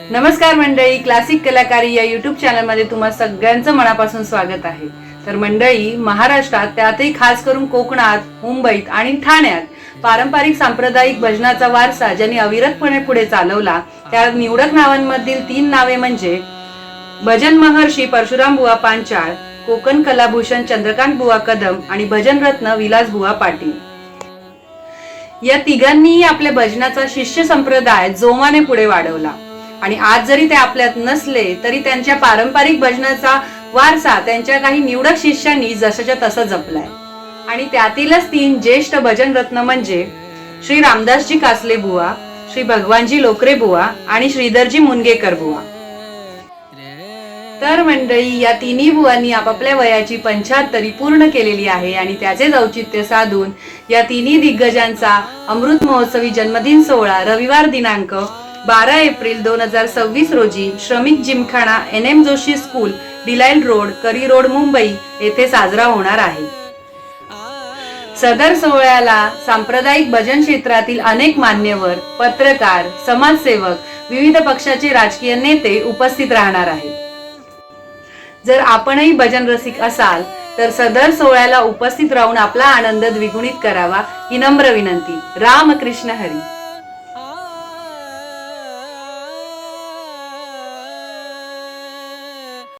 नमस्कार मंडळी, क्लासिक कलाकारी या यूट्यूब चॅनलमध्ये तुम्हा सगळ्यांचं मनापासून स्वागत आहे। तर मंडळी, महाराष्ट्रात त्यातही खास करून कोकणात, मुंबईत आणि ठाण्यात पारंपरिक सांप्रदायिक भजनाचा वारसा ज्यांनी अविरतपणे पुढे चालवला त्या निवडक नावांमधील 3 नावे म्हणजे भजन महर्षी परशुराम बुवा पांचाळ, कोकण कलाभूषण चंद्रकांत बुवा कदम आणि भजन रत्न विलास बुवा पाटील। या तिघांनीही आपल्या भजनाचा शिष्य संप्रदाय जोमाने पुढे वाढवला आणि आज जरी ते आपल्यात नसले तरी त्यांच्या पारंपरिक भजनाचा वारसा त्यांच्या काही निवडक शिष्यांनी जशाच्या तसा जपलाय। आणि त्यातीलच 3 ज्येष्ठ भजन रत्न म्हणजे श्री रामदासजी कासले बुवा, श्री भगवानजी लोकरे बुवा आणि श्रीधरजी मुनगेकर बुवा। तर मंडळी, या तिन्ही बुवांनी आपापल्या वयाची 75 पूर्ण केलेली आहे आणि त्याचे औचित्य साधून या तिन्ही दिग्गजांचा अमृत महोत्सवी जन्मदिन सोहळा रविवार दिनांक 12 एप्रिल 2026 रोजी Shramik Gymkhana NM Joshi school, Delisle road, Curry road, Mumbai येथे साजरा होणार आहे। सदर सोहळ्याला सांप्रदायिक भजन क्षेत्रातील अनेक मान्यवर, पत्रकार, समाजसेवक, विविध पक्षाचे राजकीय नेते उपस्थित राहणार आहेत। जर आपणही भजन रसिक असाल तर सदर सोहळ्याला उपस्थित राहून आपला आनंद द्विगुणित करावा ही नम्र विनंती। रामकृष्ण हरी।